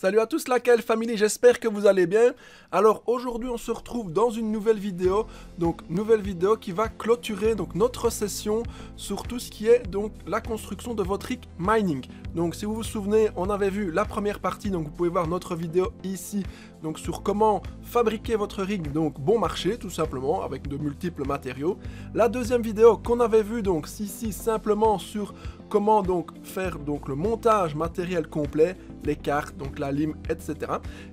Salut à tous la KL Family, j'espère que vous allez bien. Alors aujourd'hui on se retrouve dans une nouvelle vidéo, qui va clôturer notre session sur tout ce qui est la construction de votre rig mining. Donc si vous vous souvenez, on avait vu la première partie, donc vous pouvez voir notre vidéo ici, donc sur comment fabriquer votre rig bon marché tout simplement avec de multiples matériaux. La deuxième vidéo qu'on avait vu ici simplement sur comment faire le montage matériel complet, les cartes, la lime, etc.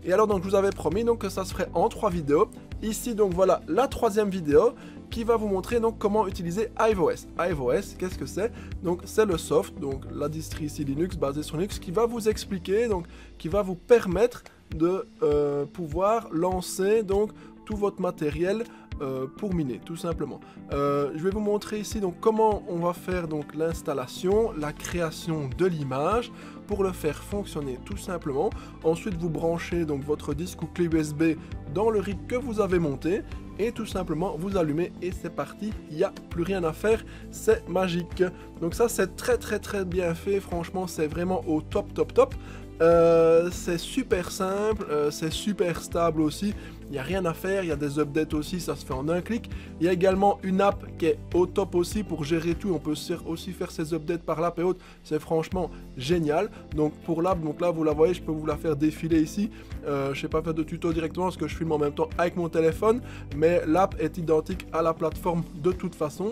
Et alors je vous avais promis que ça se ferait en 3 vidéos. Ici voilà la troisième vidéo qui va vous montrer comment utiliser HiveOS. HiveOS, qu'est-ce que c'est? C'est le soft, la distri ici Linux basée sur Linux, qui va vous expliquer, qui va vous permettre de pouvoir lancer tout votre matériel pour miner, tout simplement. Je vais vous montrer ici comment on va faire l'installation, la création de l'image pour le faire fonctionner tout simplement. Ensuite, vous branchez votre disque ou clé USB dans le rig que vous avez monté et tout simplement vous allumez et c'est parti. Il n'y a plus rien à faire, c'est magique. Donc ça, c'est très bien fait. Franchement, c'est vraiment au top. C'est super simple, c'est super stable aussi, il n'y a rien à faire, il y a des updates aussi, ça se fait en un clic. Il y a également une app qui est au top aussi pour gérer tout, on peut aussi faire ses updates par l'app et autres, c'est franchement génial. Donc pour l'app, là vous la voyez, je peux vous la faire défiler ici, je n'ai pas fait de tuto directement parce que je filme en même temps avec mon téléphone, mais l'app est identique à la plateforme de toute façon.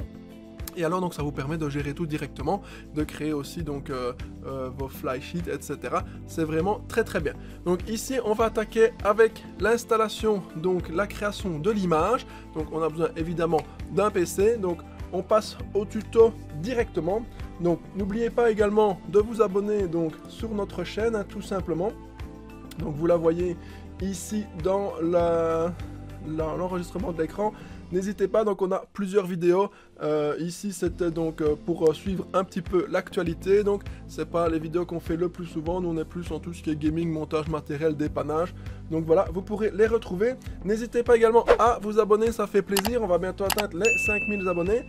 Et alors ça vous permet de gérer tout directement, de créer aussi vos flysheets, etc. C'est vraiment très bien. Donc ici on va attaquer avec l'installation, la création de l'image. Donc on a besoin évidemment d'un PC. Donc on passe au tuto directement. Donc n'oubliez pas également de vous abonner sur notre chaîne, tout simplement. Donc vous la voyez ici dans l'enregistrement de l'écran. N'hésitez pas, on a plusieurs vidéos. Ici c'était pour suivre un petit peu l'actualité. Donc c'est pas les vidéos qu'on fait le plus souvent. Nous on est plus en tout ce qui est gaming, montage matériel, dépannage. Donc voilà, vous pourrez les retrouver. N'hésitez pas également à vous abonner, ça fait plaisir. On va bientôt atteindre les 5000 abonnés.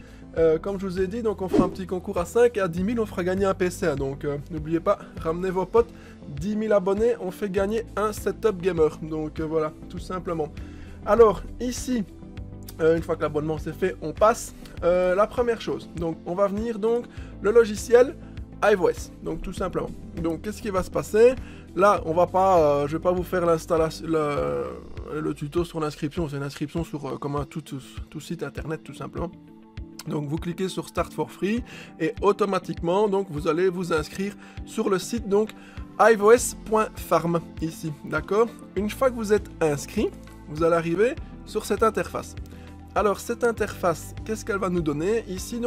Comme je vous ai dit, on fera un petit concours à 5 et à 10 000 on fera gagner un PC. Donc n'oubliez pas, ramenez vos potes. 10 000 abonnés, on fait gagner un setup gamer. Donc voilà, tout simplement. Alors ici, une fois que l'abonnement c'est fait, on passe. La première chose, on va venir le logiciel HiveOS, tout simplement. Donc qu'est-ce qui va se passer? Là, on va pas, je vais pas vous faire l'installation, le tuto sur l'inscription. C'est une inscription sur comme tout site internet, tout simplement. Donc vous cliquez sur Start for Free et automatiquement vous allez vous inscrire sur le site hiveos.farm ici, d'accord? Une fois que vous êtes inscrit, vous allez arriver sur cette interface. Alors cette interface, qu'est-ce qu'elle va nous donner? Ici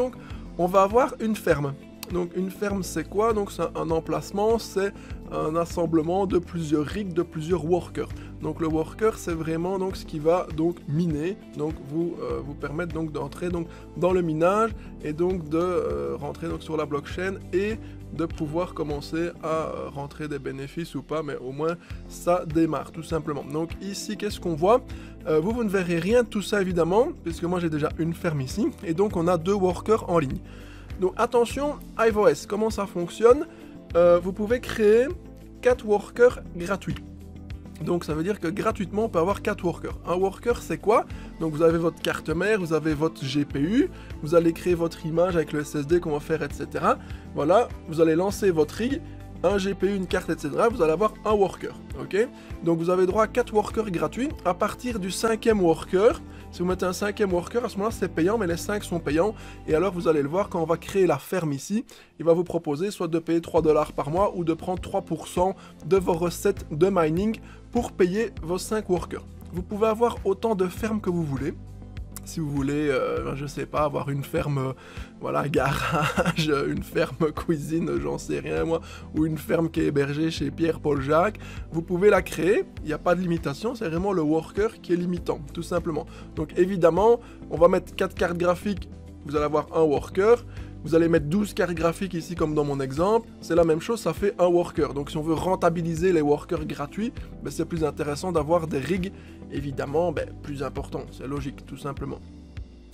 on va avoir une ferme. Donc une ferme c'est quoi? C'est un emplacement, c'est un assemblement de plusieurs rigs, de plusieurs workers. Donc le worker c'est vraiment ce qui va miner, vous permettre d'entrer dans le minage et de rentrer sur la blockchain et de pouvoir commencer à rentrer des bénéfices ou pas, mais au moins ça démarre tout simplement. Donc ici qu'est-ce qu'on voit? Vous ne verrez rien de tout ça évidemment, puisque moi j'ai déjà une ferme ici, et on a 2 workers en ligne. Donc attention, HiveOS, comment ça fonctionne? Vous pouvez créer 4 workers gratuits. Donc ça veut dire que gratuitement on peut avoir 4 workers. Un worker c'est quoi? Donc vous avez votre carte mère, vous avez votre GPU, vous allez créer votre image avec le SSD qu'on va faire, etc. Voilà, vous allez lancer votre rig, un GPU, une carte, etc. Vous allez avoir un worker, ok? Donc vous avez droit à 4 workers gratuits. À partir du 5e worker, si vous mettez un 5e worker, à ce moment-là c'est payant, mais les 5 sont payants. Et alors vous allez le voir, quand on va créer la ferme ici, il va vous proposer soit de payer 3 $ par mois ou de prendre 3% de vos recettes de mining pour payer vos 5 workers. Vous pouvez avoir autant de fermes que vous voulez. Si vous voulez, je sais pas, avoir une ferme, voilà, garage, une ferme cuisine, j'en sais rien moi, ou une ferme qui est hébergée chez Pierre-Paul Jacques, vous pouvez la créer, il n'y a pas de limitation, c'est vraiment le worker qui est limitant, tout simplement. Donc évidemment, on va mettre 4 cartes graphiques, vous allez avoir un worker. Vous allez mettre 12 cartes graphiques ici comme dans mon exemple, c'est la même chose, ça fait un worker. Donc si on veut rentabiliser les workers gratuits, c'est plus intéressant d'avoir des rigs, évidemment, plus importants, c'est logique tout simplement.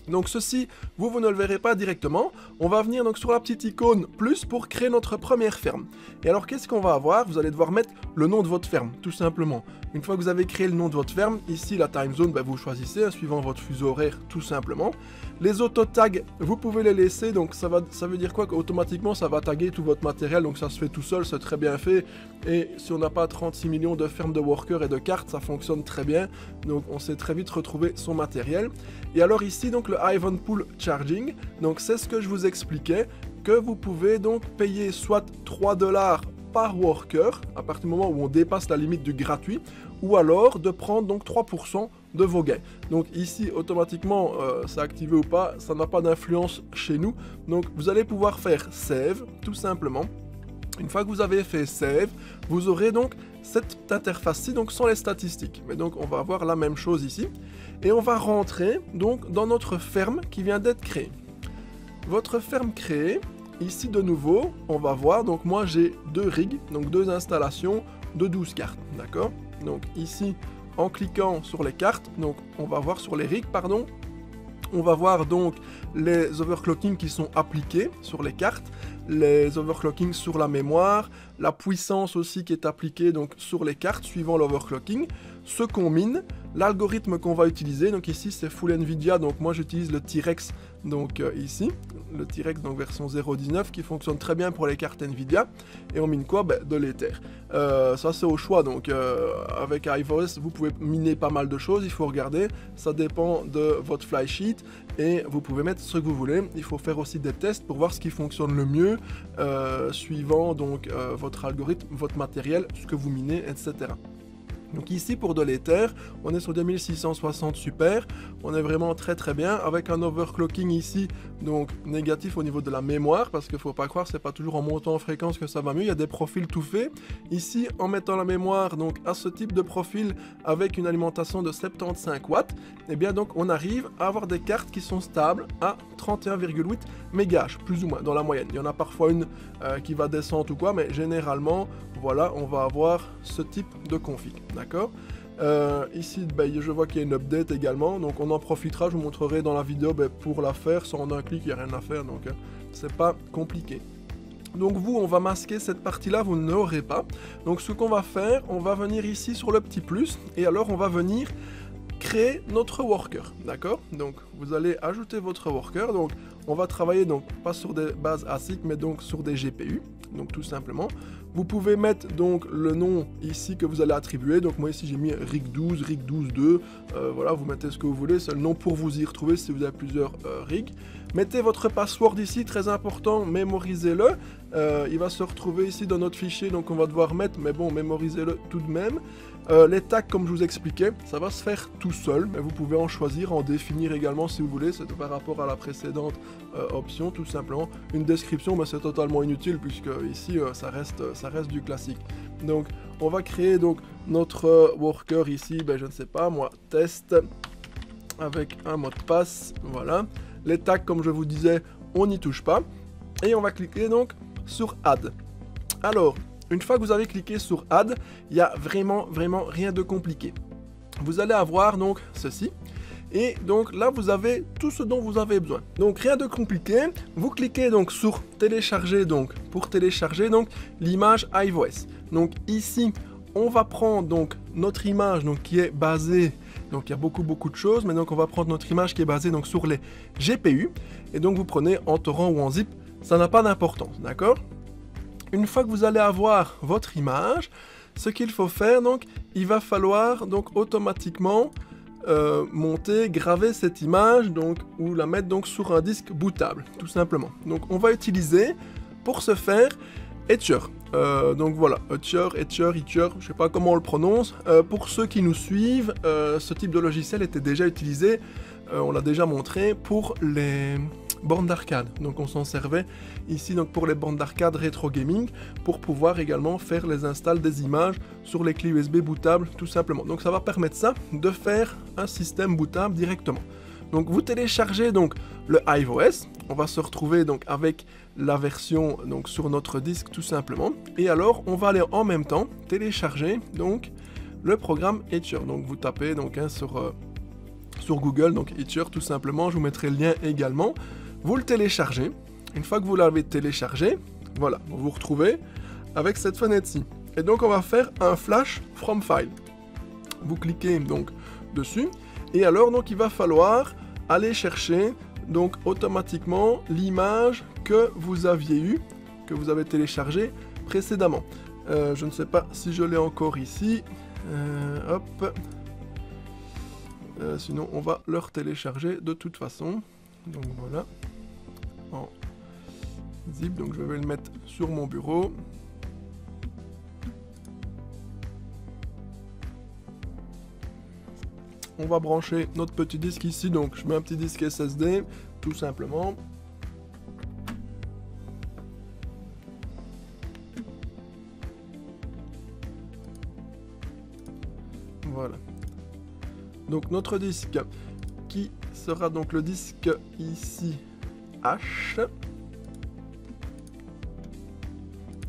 Donc ceci, vous ne le verrez pas directement. On va venir donc sur la petite icône plus pour créer notre première ferme. Et alors qu'est-ce qu'on va avoir? Vous allez devoir mettre le nom de votre ferme, tout simplement. Une fois que vous avez créé le nom de votre ferme, ici la time zone, vous choisissez, suivant votre fuseau horaire, tout simplement. Les auto-tags, vous pouvez les laisser, donc ça veut dire quoi? Qu'automatiquement ça va taguer tout votre matériel, donc ça se fait tout seul, c'est très bien fait. Et si on n'a pas 36 millions de fermes de workers et de cartes, ça fonctionne très bien. Donc on sait très vite retrouver son matériel. Et alors ici, donc le Ivanpool Charging, donc c'est ce que je vous expliquais, que vous pouvez donc payer soit 3 $ par worker, à partir du moment où on dépasse la limite du gratuit, ou alors de prendre donc 3% de vos gains. Donc ici, automatiquement, c'est activé ou pas, ça n'a pas d'influence chez nous. Donc vous allez pouvoir faire Save, tout simplement. Une fois que vous avez fait Save, vous aurez donc cette interface-ci, donc sans les statistiques. Mais donc on va avoir la même chose ici. Et on va rentrer donc dans notre ferme qui vient d'être créée. Votre ferme créée, ici de nouveau, on va voir, donc moi j'ai 2 rigs, donc 2 installations de 12 cartes, d'accord? Donc ici, en cliquant sur les cartes, donc on va voir sur les rigs, pardon, on va voir donc les overclockings qui sont appliqués sur les cartes, les overclockings sur la mémoire, la puissance aussi qui est appliquée donc sur les cartes suivant l'overclocking, ce qu'on mine, l'algorithme qu'on va utiliser, donc ici c'est full Nvidia, donc moi j'utilise le T-Rex, donc ici, le T-Rex donc version 0.19 qui fonctionne très bien pour les cartes Nvidia, et on mine quoi? De l'Ether. Ça c'est au choix, donc avec iOS vous pouvez miner pas mal de choses, il faut regarder, ça dépend de votre flysheet, et vous pouvez mettre ce que vous voulez, il faut faire aussi des tests pour voir ce qui fonctionne le mieux, suivant donc votre algorithme, votre matériel, ce que vous minez, etc. Donc ici pour de l'Ether, on est sur 2660 super, on est vraiment très très bien, avec un overclocking ici, donc négatif au niveau de la mémoire, parce qu'il faut pas croire, c'est pas toujours en montant en fréquence que ça va mieux, il y a des profils tout faits. Ici, en mettant la mémoire donc à ce type de profil, avec une alimentation de 75 watts, et bien donc on arrive à avoir des cartes qui sont stables à 31,8 MHz, plus ou moins, dans la moyenne. Il y en a parfois une qui va descendre ou quoi, mais généralement, voilà, on va avoir ce type de config, d'accord? Ici, je vois qu'il y a une update également, donc on en profitera, je vous montrerai dans la vidéo pour la faire, sans en un clic, il n'y a rien à faire, donc c'est pas compliqué. Donc vous, on va masquer cette partie-là, vous ne l'aurez pas. Donc ce qu'on va faire, on va venir ici sur le petit plus, et alors on va venir créer notre worker, d'accord? Donc vous allez ajouter votre worker, donc on va travailler donc pas sur des bases ASIC mais donc sur des GPU, donc tout simplement. Vous pouvez mettre donc le nom ici que vous allez attribuer, donc moi ici j'ai mis rig 12, rig 12.2, voilà, vous mettez ce que vous voulez, c'est le nom pour vous y retrouver si vous avez plusieurs rigs. Mettez votre password ici, très important, mémorisez-le, il va se retrouver ici dans notre fichier, donc on va devoir mettre, mais bon, mémorisez-le tout de même. Les tags, comme je vous expliquais, ça va se faire tout seul, mais vous pouvez en choisir, en définir également si vous voulez, c'est par rapport à la précédente option, tout simplement. Une description, mais c'est totalement inutile, puisque ici, ça reste du classique. Donc, on va créer donc notre worker ici, je ne sais pas, moi, test, avec un mot de passe, voilà. Les tags, comme je vous disais, on n'y touche pas, et on va cliquer donc sur Add. Alors, une fois que vous avez cliqué sur Add, il n'y a vraiment rien de compliqué. Vous allez avoir donc ceci, et donc là vous avez tout ce dont vous avez besoin. Donc rien de compliqué, vous cliquez donc sur télécharger, donc pour télécharger donc l'image iOS. Donc ici, on va prendre donc notre image donc qui est basée, donc il y a beaucoup de choses, mais donc on va prendre notre image qui est basée donc sur les GPU, et donc vous prenez en torrent ou en zip, ça n'a pas d'importance, d'accord? Une fois que vous allez avoir votre image, ce qu'il faut faire, donc, il va falloir donc automatiquement monter, graver cette image, donc, ou la mettre donc sur un disque bootable, tout simplement. Donc, on va utiliser pour ce faire Etcher. Donc voilà, Etcher, je sais pas comment on le prononce. Pour ceux qui nous suivent, ce type de logiciel était déjà utilisé, on l'a déjà montré pour les bornes d'arcade. Donc on s'en servait ici donc pour les bornes d'arcade rétro gaming pour pouvoir également faire les installs des images sur les clés USB bootables tout simplement. Donc ça va permettre ça de faire un système bootable directement. Donc vous téléchargez donc le iOS, on va se retrouver donc avec la version donc sur notre disque tout simplement, et alors on va aller en même temps télécharger donc le programme Etcher. Donc vous tapez donc sur sur Google, donc Itcher tout simplement, je vous mettrai le lien également. Vous le téléchargez. Une fois que vous l'avez téléchargé, voilà, vous vous retrouvez avec cette fenêtre-ci. Et donc on va faire un flash from file. Vous cliquez donc dessus et alors donc il va falloir aller chercher donc automatiquement l'image que vous aviez eue, que vous avez téléchargée précédemment. Je ne sais pas si je l'ai encore ici. Hop. Sinon on va le télécharger de toute façon. Donc voilà. En zip, donc je vais le mettre sur mon bureau. On va brancher notre petit disque ici, donc je mets un petit disque SSD, tout simplement. Voilà. Donc notre disque, qui sera donc le disque ici, H.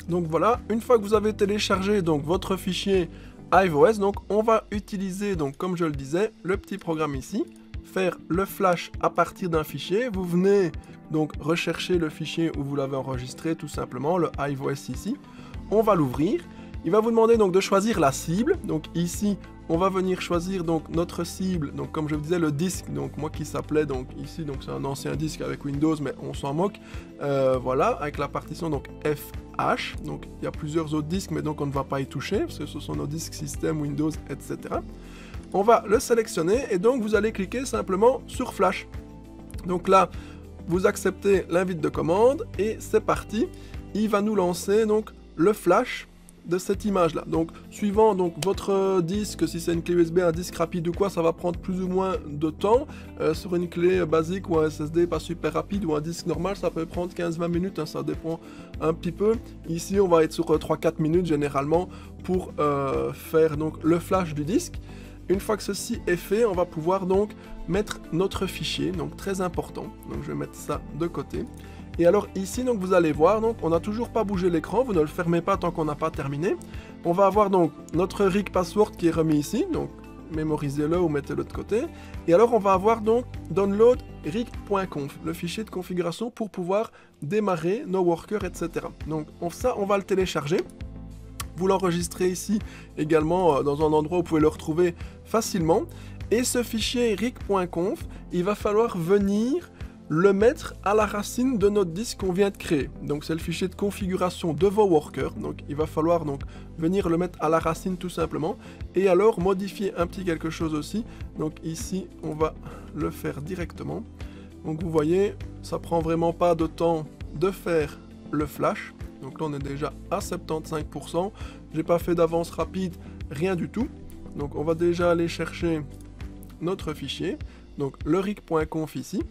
Donc voilà, une fois que vous avez téléchargé donc votre fichier HiveOS, donc on va utiliser, donc comme je le disais, le petit programme ici, faire le flash à partir d'un fichier. Vous venez donc rechercher le fichier où vous l'avez enregistré, tout simplement, le HiveOS ici. On va l'ouvrir. Il va vous demander donc de choisir la cible. Donc ici, on va venir choisir donc notre cible, donc comme je vous disais, le disque, donc moi qui s'appelait donc ici, donc c'est un ancien disque avec Windows, mais on s'en moque. Voilà, avec la partition donc FH, donc il y a plusieurs autres disques, mais donc on ne va pas y toucher, parce que ce sont nos disques système, Windows, etc. On va le sélectionner, et donc vous allez cliquer simplement sur Flash. Donc là, vous acceptez l'invite de commande, et c'est parti. Il va nous lancer donc le flash de cette image là. Donc suivant donc votre disque, si c'est une clé USB, un disque rapide ou quoi, ça va prendre plus ou moins de temps. Sur une clé basique ou un SSD pas super rapide ou un disque normal, ça peut prendre 15-20 minutes, hein, ça dépend un petit peu. Ici on va être sur 3-4 minutes généralement pour faire donc le flash du disque. Une fois que ceci est fait, on va pouvoir donc mettre notre fichier, donc très important. Donc je vais mettre ça de côté. Et alors ici, donc vous allez voir, donc on n'a toujours pas bougé l'écran, vous ne le fermez pas tant qu'on n'a pas terminé. On va avoir donc notre rig password qui est remis ici, donc mémorisez-le ou mettez-le de côté. Et alors on va avoir donc download rig.conf, le fichier de configuration pour pouvoir démarrer nos workers, etc. Donc ça, on va le télécharger. Vous l'enregistrez ici également dans un endroit où vous pouvez le retrouver facilement. Et ce fichier rig.conf, il va falloir venir le mettre à la racine de notre disque qu'on vient de créer. Donc c'est le fichier de configuration de vos workers. Donc il va falloir donc venir le mettre à la racine tout simplement. Et alors modifier un petit quelque chose aussi. Donc ici on va le faire directement. Donc vous voyez, ça prend vraiment pas de temps de faire le flash. Donc là on est déjà à 75%. J'ai pas fait d'avance rapide, rien du tout. Donc on va déjà aller chercher notre fichier. Donc le rig.conf ici.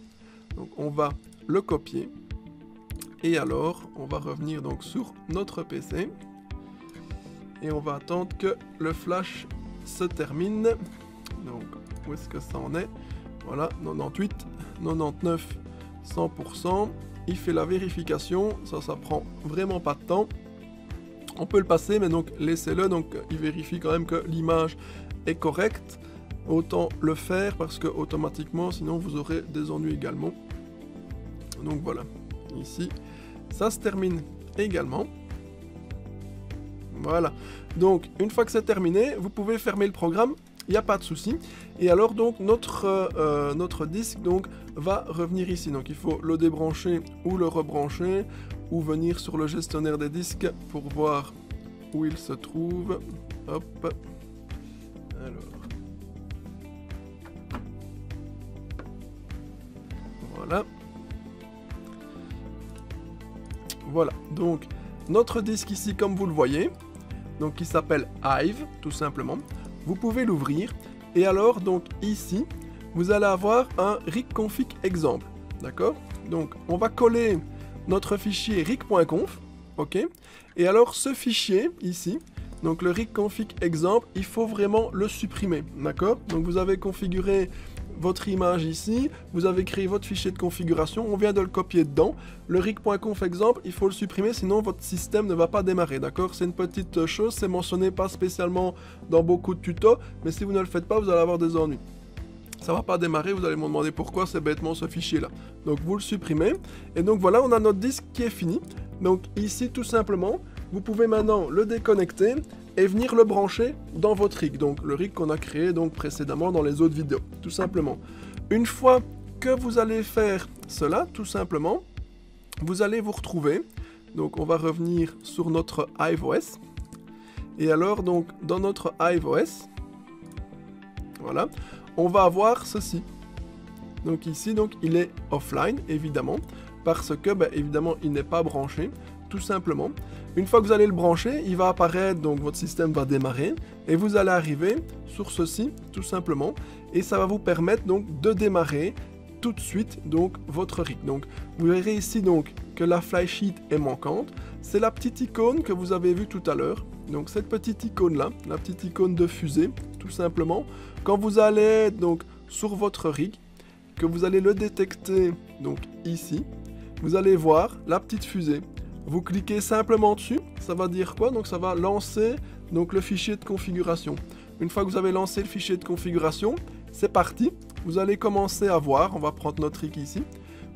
Donc on va le copier et alors on va revenir donc sur notre PC et on va attendre que le flash se termine. Donc où est-ce que ça en est? Voilà, 98, 99, 100%. Il fait la vérification, ça prend vraiment pas de temps. On peut le passer, mais donc laissez-le, donc il vérifie quand même que l'image est correcte. Autant le faire parce que automatiquement sinon vous aurez des ennuis également. Donc voilà, ici ça se termine également. Voilà, donc une fois que c'est terminé, vous pouvez fermer le programme, il n'y a pas de souci. Et alors donc notre disque donc va revenir ici. Donc il faut le débrancher ou le rebrancher ou venir sur le gestionnaire des disques pour voir où il se trouve. Hop. Alors. Voilà. Voilà, donc notre disque ici, comme vous le voyez, donc qui s'appelle Hive, tout simplement. Vous pouvez l'ouvrir et alors donc ici, vous allez avoir un rig.config exemple, d'accord? Donc on va coller notre fichier rig.conf, ok? Et alors ce fichier ici, donc le rig.config exemple, il faut vraiment le supprimer, d'accord? Donc vous avez configuré votre image ici, vous avez créé votre fichier de configuration, on vient de le copier dedans. Le rig.conf exemple, il faut le supprimer, sinon votre système ne va pas démarrer, d'accord? C'est une petite chose, c'est mentionné pas spécialement dans beaucoup de tutos, mais si vous ne le faites pas, vous allez avoir des ennuis. ça va pas démarrer, vous allez me demander pourquoi, c'est bêtement ce fichier là. Donc vous le supprimez, et donc voilà, on a notre disque qui est fini. Donc ici tout simplement, vous pouvez maintenant le déconnecter et venir le brancher dans votre rig, donc le rig qu'on a créé donc précédemment dans les autres vidéos, tout simplement. Une fois que vous allez faire cela, tout simplement, vous allez vous retrouver, donc on va revenir sur notre HiveOS, et alors donc dans notre HiveOS, voilà, on va avoir ceci. Donc ici, donc il est offline, évidemment, parce que, évidemment, il n'est pas branché, tout simplement. Une fois que vous allez le brancher, il va apparaître, donc votre système va démarrer, et vous allez arriver sur ceci, tout simplement, et ça va vous permettre donc de démarrer tout de suite donc votre rig. Donc vous verrez ici donc que la flysheet est manquante, c'est la petite icône que vous avez vue tout à l'heure. Donc cette petite icône là, la petite icône de fusée, tout simplement. Quand vous allez donc sur votre rig, que vous allez le détecter donc ici, vous allez voir la petite fusée. Vous cliquez simplement dessus, ça va dire quoi? Donc ça va lancer donc le fichier de configuration. Une fois que vous avez lancé le fichier de configuration, c'est parti. Vous allez commencer à voir, on va prendre notre rig ici.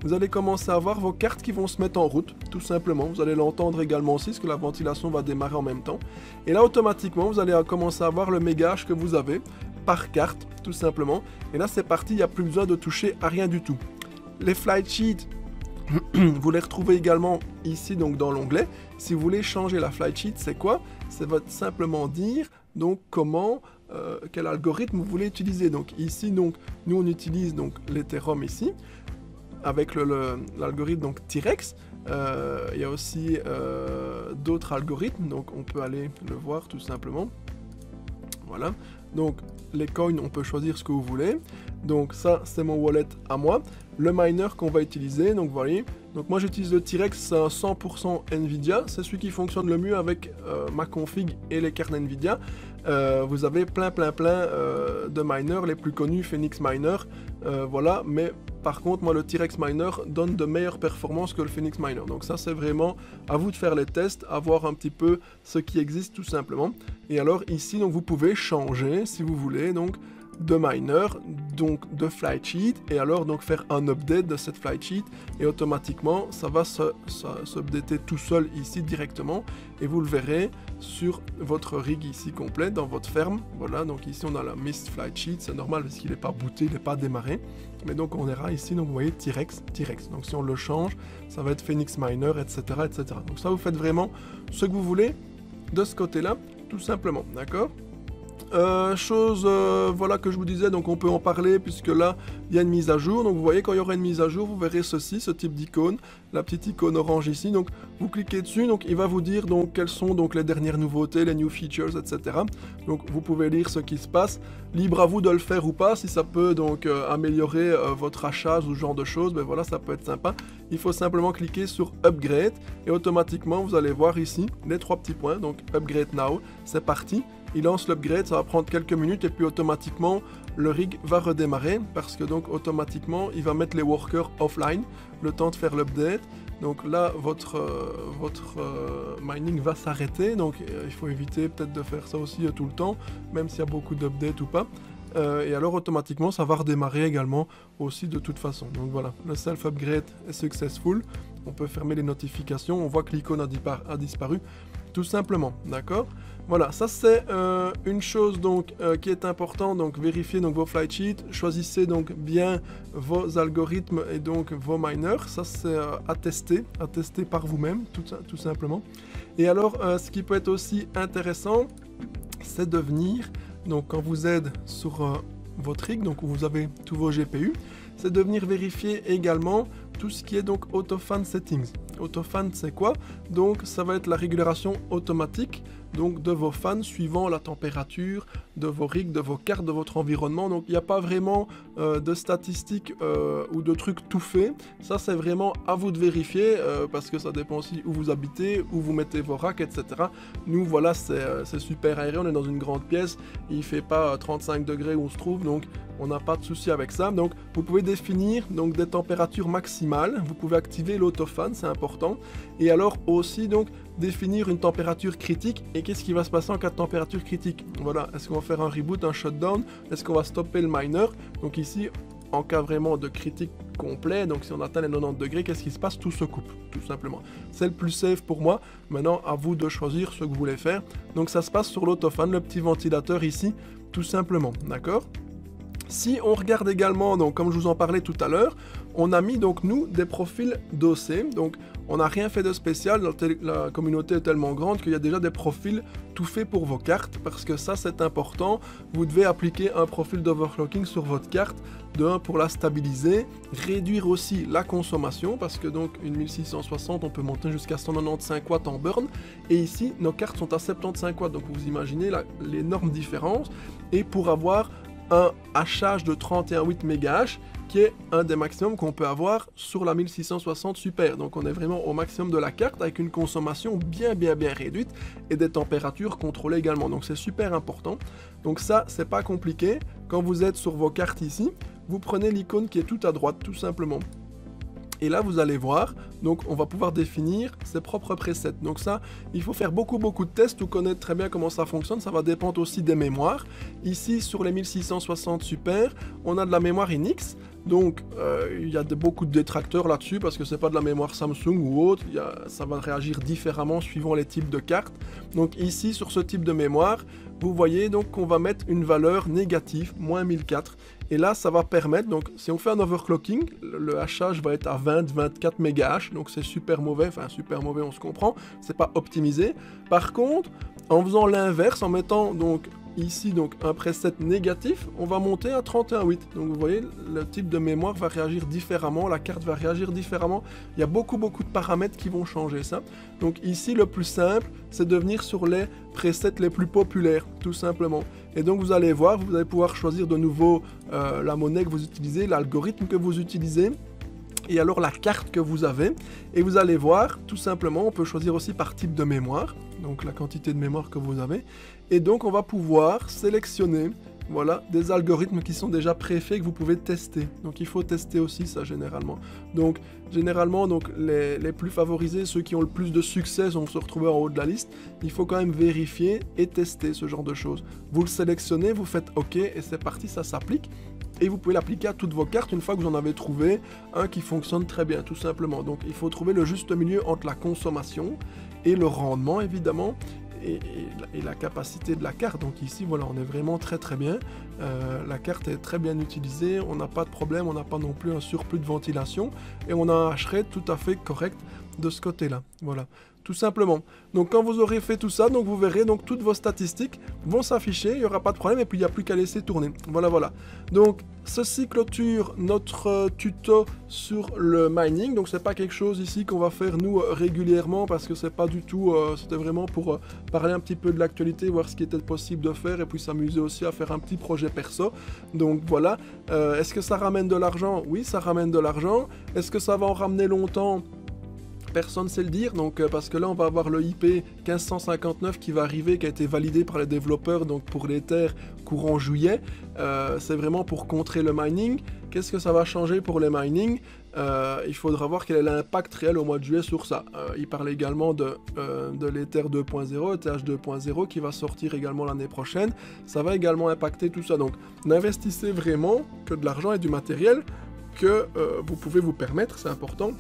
Vous allez commencer à voir vos cartes qui vont se mettre en route, tout simplement. Vous allez l'entendre également aussi, parce que la ventilation va démarrer en même temps. Et là, automatiquement, vous allez commencer à voir le mégage que vous avez par carte, tout simplement. Et là, c'est parti, il n'y a plus besoin de toucher à rien du tout. Les flight sheets, vous les retrouvez également ici, donc dans l'onglet. Si vous voulez changer la flight sheet, c'est quoi? C'est votre simplement dire, donc comment, quel algorithme vous voulez utiliser. Donc ici, donc, nous, on utilise donc l'Ethereum ici, avec l'algorithme donc T-Rex. Il y a aussi d'autres algorithmes, donc on peut aller le voir tout simplement. Voilà, donc les coins, on peut choisir ce que vous voulez. Donc ça, c'est mon wallet à moi. Le miner qu'on va utiliser, donc vous voyez, donc moi j'utilise le T-Rex, c'est un 100% Nvidia, c'est celui qui fonctionne le mieux avec ma config et les cartes Nvidia. Vous avez plein de miners, les plus connus, Phoenix Miner, voilà, mais par contre moi le T-Rex Miner donne de meilleures performances que le Phoenix Miner, donc ça c'est vraiment à vous de faire les tests, à voir un petit peu ce qui existe tout simplement. Et alors ici donc vous pouvez changer si vous voulez donc de miner, donc de flight sheet, et alors donc faire un update de cette flight sheet, et automatiquement ça va s'updater tout seul ici directement, et vous le verrez sur votre rig ici complet dans votre ferme. Voilà, donc ici on a la mist flight sheet, c'est normal parce qu'il n'est pas booté, il n'est pas démarré, mais donc on verra ici, donc vous voyez T-Rex, donc si on le change ça va être Phoenix Miner, etc. Donc ça vous faites vraiment ce que vous voulez de ce côté là, tout simplement, d'accord? Voilà que je vous disais, donc on peut en parler puisque là il y a une mise à jour. Donc vous voyez, quand il y aura une mise à jour, vous verrez ceci, ce type d'icône, la petite icône orange ici. Donc vous cliquez dessus, donc il va vous dire donc quelles sont donc les dernières nouveautés, les new features, etc. Donc vous pouvez lire ce qui se passe. Libre à vous de le faire ou pas, si ça peut donc améliorer votre achat ou ce genre de choses, ben voilà, ça peut être sympa. Il faut simplement cliquer sur Upgrade et automatiquement vous allez voir ici les trois petits points, donc Upgrade Now, c'est parti. Il lance l'upgrade, ça va prendre quelques minutes et puis automatiquement le rig va redémarrer parce que donc automatiquement il va mettre les workers offline le temps de faire l'update. Donc là votre mining va s'arrêter, donc il faut éviter peut-être de faire ça aussi tout le temps, même s'il y a beaucoup d'updates ou pas. Et alors automatiquement ça va redémarrer également aussi de toute façon. Donc voilà, le self upgrade est successful. On peut fermer les notifications, on voit que l'icône a disparu tout simplement, d'accord? Voilà, ça c'est une chose donc qui est importante, donc vérifiez donc vos flight sheets, choisissez donc bien vos algorithmes et donc vos miners, ça c'est à tester par vous-même tout simplement. Et alors ce qui peut être aussi intéressant, c'est de venir, donc quand vous êtes sur votre rig, donc où vous avez tous vos GPU, c'est de venir vérifier également tout ce qui est donc AutoFan Settings. AutoFan c'est quoi? Donc ça va être la régulation automatique donc de vos fans suivant la température de vos rigs, de vos cartes, de votre environnement. Donc il n'y a pas vraiment de statistiques ou de trucs tout faits. Ça c'est vraiment à vous de vérifier parce que ça dépend aussi où vous habitez, où vous mettez vos racks, etc. Nous voilà, c'est super aéré, on est dans une grande pièce, il fait pas 35 degrés où on se trouve, donc on n'a pas de souci avec ça. Donc vous pouvez définir donc des températures maximales, vous pouvez activer l'autofan, c'est important, et alors aussi donc définir une température critique. Et qu'est-ce qui va se passer en cas de température critique? Voilà, est-ce qu'on va faire un reboot, un shutdown, est-ce qu'on va stopper le miner? Donc ici, en cas vraiment de critique complet, donc si on atteint les 90 degrés, qu'est-ce qui se passe? Tout se coupe, tout simplement. C'est le plus safe pour moi. Maintenant, à vous de choisir ce que vous voulez faire. Donc ça se passe sur l'autofan, le petit ventilateur ici, tout simplement, d'accord? Si on regarde également, donc comme je vous en parlais tout à l'heure, on a mis donc nous des profils dossés, donc on n'a rien fait de spécial, la communauté est tellement grande qu'il y a déjà des profils tout faits pour vos cartes, parce que ça c'est important, vous devez appliquer un profil d'overclocking sur votre carte, de 1 pour la stabiliser, réduire aussi la consommation, parce que donc une 1660 on peut monter jusqu'à 195 watts en burn, et ici nos cartes sont à 75 watts, donc vous imaginez l'énorme différence, et pour avoir un hachage de 31,8 MHz qui est un des maximums qu'on peut avoir sur la 1660 Super. Donc on est vraiment au maximum de la carte avec une consommation bien réduite et des températures contrôlées également. Donc c'est super important. Donc ça c'est pas compliqué. Quand vous êtes sur vos cartes ici, vous prenez l'icône qui est tout à droite tout simplement. Et là, vous allez voir, donc on va pouvoir définir ses propres presets. Donc ça, il faut faire beaucoup de tests ou connaître très bien comment ça fonctionne. Ça va dépendre aussi des mémoires. Ici, sur les 1660 Super, on a de la mémoire Inix. Donc, il y a beaucoup de détracteurs là-dessus parce que c'est pas de la mémoire Samsung ou autre. Ça va réagir différemment suivant les types de cartes. Donc ici, sur ce type de mémoire, vous voyez donc qu'on va mettre une valeur négative, moins 1004. Et là, ça va permettre, donc si on fait un overclocking, le hachage va être à 20-24 MHz, donc c'est super mauvais, enfin super mauvais, on se comprend, c'est pas optimisé. Par contre, en faisant l'inverse, en mettant donc ici donc un preset négatif, on va monter à 31,8. Donc vous voyez, le type de mémoire va réagir différemment, la carte va réagir différemment. Il y a beaucoup de paramètres qui vont changer ça. Donc ici, le plus simple, c'est de venir sur les presets les plus populaires, tout simplement. Et donc vous allez voir, vous allez pouvoir choisir de nouveau la monnaie que vous utilisez, l'algorithme que vous utilisez, et alors la carte que vous avez. Et vous allez voir, tout simplement, on peut choisir aussi par type de mémoire, donc la quantité de mémoire que vous avez. Et donc on va pouvoir sélectionner, voilà, des algorithmes qui sont déjà préfaits que vous pouvez tester. Donc il faut tester aussi ça généralement. Donc généralement, donc, les plus favorisés, ceux qui ont le plus de succès vont se retrouver en haut de la liste. Il faut quand même vérifier et tester ce genre de choses. Vous le sélectionnez, vous faites OK et c'est parti, ça s'applique. Et vous pouvez l'appliquer à toutes vos cartes une fois que vous en avez trouvé un qui fonctionne très bien, tout simplement. Donc il faut trouver le juste milieu entre la consommation et le rendement, évidemment, et la capacité de la carte. Donc ici, voilà, on est vraiment très bien. La carte est très bien utilisée, on n'a pas de problème, on n'a pas non plus un surplus de ventilation, et on a un hash rate tout à fait correct de ce côté-là. Voilà, tout simplement. Donc quand vous aurez fait tout ça, donc vous verrez donc toutes vos statistiques vont s'afficher, il n'y aura pas de problème, et puis il n'y a plus qu'à laisser tourner. Voilà. Donc ceci clôture notre tuto sur le mining. Donc c'est pas quelque chose ici qu'on va faire nous régulièrement, parce que c'est pas du tout, c'était vraiment pour parler un petit peu de l'actualité, voir ce qui était possible de faire, et puis s'amuser aussi à faire un petit projet perso. Donc voilà. Est-ce que ça ramène de l'argent? Oui, ça ramène de l'argent. Est-ce que ça va en ramener longtemps? Personne ne sait le dire, donc parce que là on va avoir le IP 1559 qui va arriver, qui a été validé par les développeurs donc pour l'Ether courant juillet. C'est vraiment pour contrer le mining. Qu'est-ce que ça va changer pour les mining? Il faudra voir quel est l'impact réel au mois de juillet sur ça. Il parle également de l'Ether 2.0, ETH 2.0 qui va sortir également l'année prochaine. Ça va également impacter tout ça. Donc n'investissez vraiment que de l'argent et du matériel que vous pouvez vous permettre, c'est important.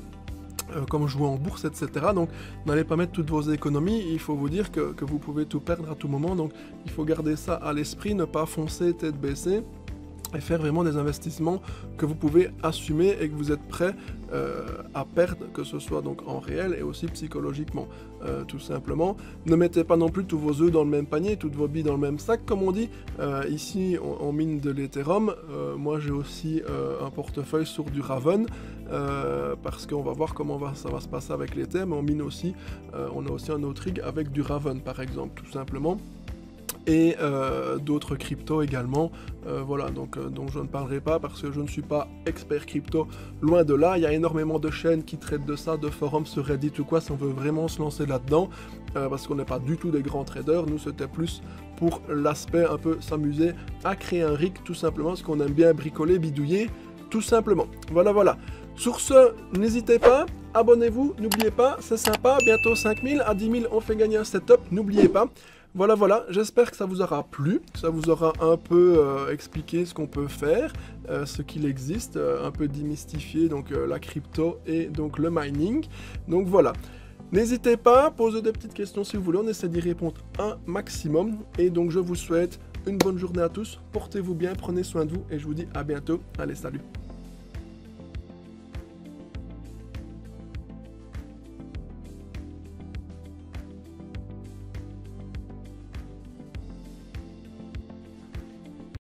Comme jouer en bourse, etc. Donc n'allez pas mettre toutes vos économies, il faut vous dire que vous pouvez tout perdre à tout moment, donc il faut garder ça à l'esprit, ne pas foncer tête baissée, et faire vraiment des investissements que vous pouvez assumer et que vous êtes prêt à perdre, que ce soit donc en réel et aussi psychologiquement, tout simplement. Ne mettez pas non plus tous vos œufs dans le même panier, toutes vos billes dans le même sac, comme on dit. Ici, on mine de l'Ethereum. Moi, j'ai aussi un portefeuille sur du Raven, parce qu'on va voir comment ça va se passer avec l'Ether, mais on mine aussi, on a aussi un autre rig avec du Raven, par exemple, tout simplement. et d'autres cryptos également. Voilà, donc je ne parlerai pas parce que je ne suis pas expert crypto, loin de là. Il y a énormément de chaînes qui traitent de ça, de forums sur Reddit ou quoi, si on veut vraiment se lancer là-dedans, parce qu'on n'est pas du tout des grands traders. Nous, c'était plus pour l'aspect un peu s'amuser à créer un rig, tout simplement, parce qu'on aime bien bricoler, bidouiller, tout simplement. Voilà, voilà. Sur ce, n'hésitez pas, abonnez-vous, n'oubliez pas, c'est sympa, bientôt 5000, à 10 000 on fait gagner un setup, n'oubliez pas. Voilà, voilà, j'espère que ça vous aura plu, que ça vous aura un peu expliqué ce qu'on peut faire, ce qu'il existe, un peu démystifier donc la crypto et donc le mining. Donc voilà, n'hésitez pas, posez des petites questions si vous voulez, on essaie d'y répondre un maximum. Et donc je vous souhaite une bonne journée à tous, portez-vous bien, prenez soin de vous et je vous dis à bientôt, allez salut.